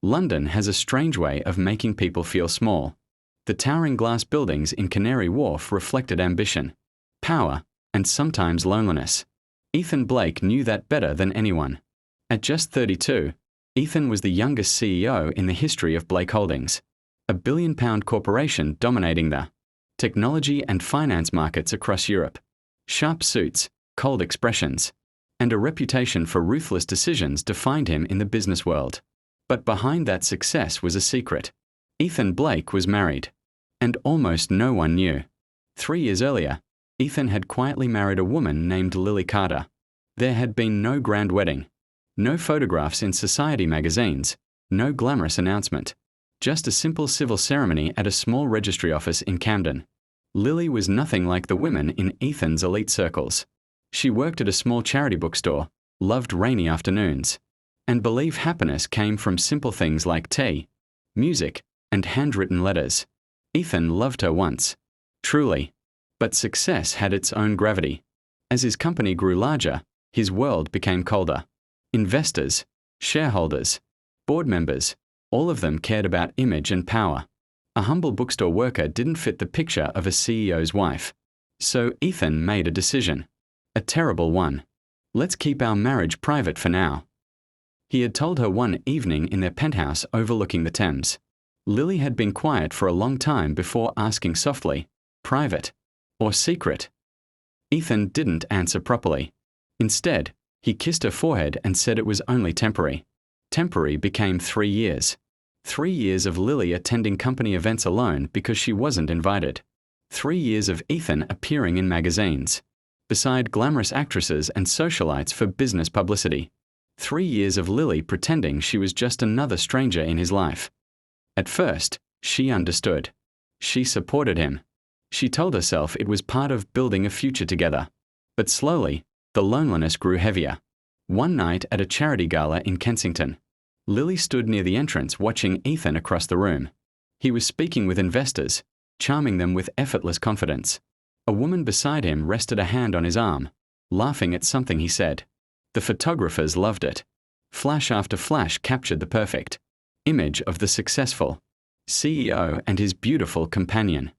London has a strange way of making people feel small. The towering glass buildings in Canary Wharf reflected ambition, power, and sometimes loneliness. Ethan Blake knew that better than anyone. At just 32, Ethan was the youngest CEO in the history of Blake Holdings, a billion-pound corporation dominating the technology and finance markets across Europe. Sharp suits, cold expressions, and a reputation for ruthless decisions defined him in the business world. But behind that success was a secret. Ethan Blake was married, and almost no one knew. 3 years earlier, Ethan had quietly married a woman named Lily Carter. There had been no grand wedding, no photographs in society magazines, no glamorous announcement, just a simple civil ceremony at a small registry office in Camden. Lily was nothing like the women in Ethan's elite circles. She worked at a small charity bookstore, loved rainy afternoons, and believed happiness came from simple things like tea, music, and handwritten letters. Ethan loved her once, truly, but success had its own gravity. As his company grew larger, his world became colder. Investors, shareholders, board members, all of them cared about image and power. A humble bookstore worker didn't fit the picture of a CEO's wife. So Ethan made a decision. A terrible one. Let's keep our marriage private for now. He had told her one evening in their penthouse overlooking the Thames. Lily had been quiet for a long time before asking softly, private or secret? Ethan didn't answer properly. Instead, he kissed her forehead and said it was only temporary. Temporary became 3 years. 3 years of Lily attending company events alone because she wasn't invited. 3 years of Ethan appearing in magazines, beside glamorous actresses and socialites for business publicity. 3 years of Lily pretending she was just another stranger in his life. At first, she understood. She supported him. She told herself it was part of building a future together. But slowly, the loneliness grew heavier. One night at a charity gala in Kensington, Lily stood near the entrance watching Ethan across the room. He was speaking with investors, charming them with effortless confidence. A woman beside him rested a hand on his arm, laughing at something he said. The photographers loved it. Flash after flash captured the perfect image of the successful CEO and his beautiful companion.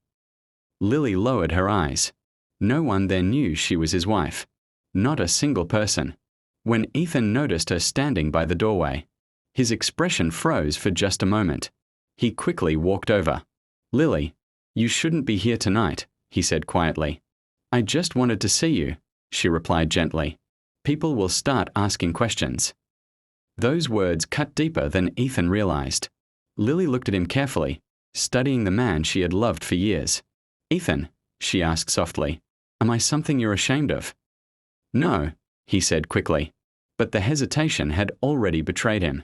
Lily lowered her eyes. No one there knew she was his wife. Not a single person. When Ethan noticed her standing by the doorway, his expression froze for just a moment. He quickly walked over. Lily, you shouldn't be here tonight, he said quietly. I just wanted to see you, she replied gently. People will start asking questions. Those words cut deeper than Ethan realized. Lily looked at him carefully, studying the man she had loved for years. Ethan, she asked softly, am I something you're ashamed of? No, he said quickly. But the hesitation had already betrayed him.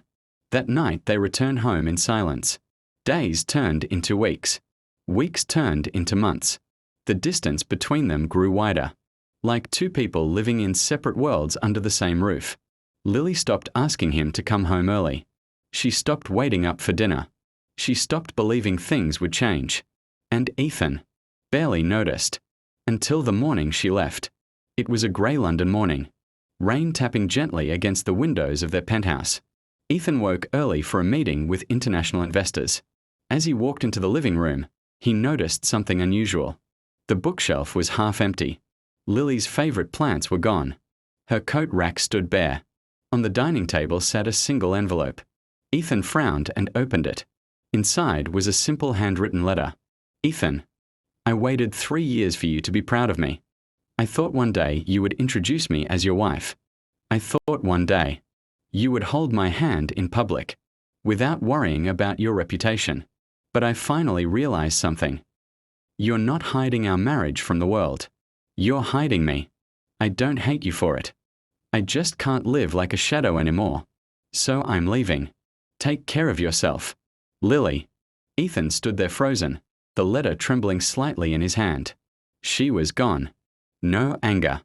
That night they returned home in silence. Days turned into weeks. Weeks turned into months. The distance between them grew wider, like two people living in separate worlds under the same roof. Lily stopped asking him to come home early. She stopped waiting up for dinner. She stopped believing things would change. And Ethan barely noticed. Until the morning she left. It was a grey London morning. Rain tapping gently against the windows of their penthouse. Ethan woke early for a meeting with international investors. As he walked into the living room, he noticed something unusual. The bookshelf was half empty. Lily's favourite plants were gone. Her coat rack stood bare. On the dining table sat a single envelope. Ethan frowned and opened it. Inside was a simple handwritten letter. Ethan, I waited 3 years for you to be proud of me. I thought one day you would introduce me as your wife. I thought one day you would hold my hand in public, without worrying about your reputation. But I finally realized something. You're not hiding our marriage from the world. You're hiding me. I don't hate you for it. I just can't live like a shadow anymore. So I'm leaving. Take care of yourself. Lily. Ethan stood there frozen, the letter trembling slightly in his hand. She was gone. No anger.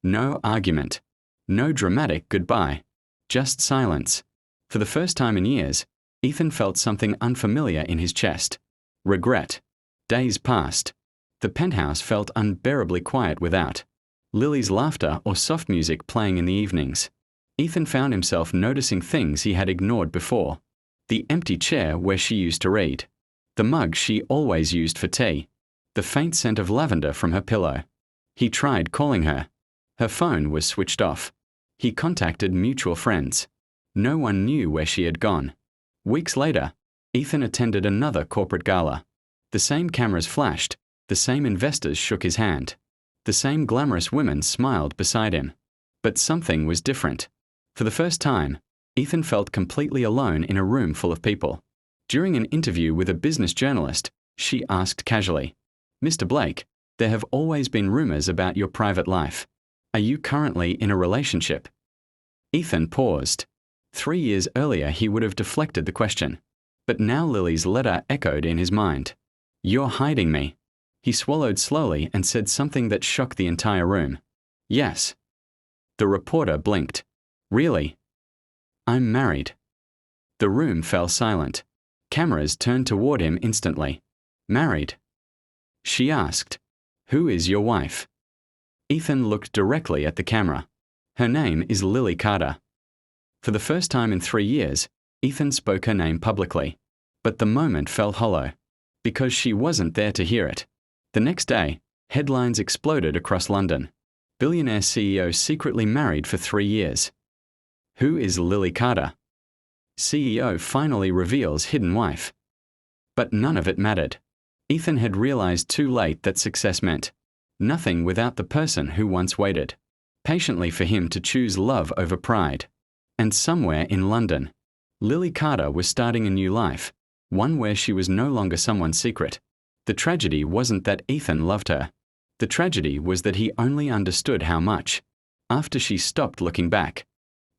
No argument. No dramatic goodbye. Just silence. For the first time in years, Ethan felt something unfamiliar in his chest. Regret. Days passed. The penthouse felt unbearably quiet without Lily's laughter or soft music playing in the evenings. Ethan found himself noticing things he had ignored before. The empty chair where she used to read. The mug she always used for tea. The faint scent of lavender from her pillow. He tried calling her. Her phone was switched off. He contacted mutual friends. No one knew where she had gone. Weeks later, Ethan attended another corporate gala. The same cameras flashed, the same investors shook his hand. The same glamorous women smiled beside him. But something was different. For the first time, Ethan felt completely alone in a room full of people. During an interview with a business journalist, she asked casually, "Mr. Blake, there have always been rumors about your private life. Are you currently in a relationship?" Ethan paused. 3 years earlier he would have deflected the question. But now Lily's letter echoed in his mind. "You're hiding me." He swallowed slowly and said something that shocked the entire room. "Yes." The reporter blinked. "Really?" "I'm married." The room fell silent. Cameras turned toward him instantly. "Married?" She asked, "Who is your wife?" Ethan looked directly at the camera. "Her name is Lily Carter." For the first time in 3 years, Ethan spoke her name publicly. But the moment fell hollow, because she wasn't there to hear it. The next day, headlines exploded across London. Billionaire CEO secretly married for 3 years. Who is Lily Carter? CEO finally reveals hidden wife. But none of it mattered. Ethan had realized too late that success meant nothing without the person who once waited patiently for him to choose love over pride. And somewhere in London, Lily Carter was starting a new life, one where she was no longer someone's secret. The tragedy wasn't that Ethan loved her. The tragedy was that he only understood how much after she stopped looking back.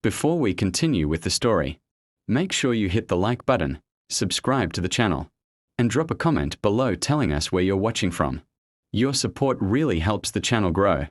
Before we continue with the story, make sure you hit the like button, subscribe to the channel, and drop a comment below telling us where you're watching from. Your support really helps the channel grow.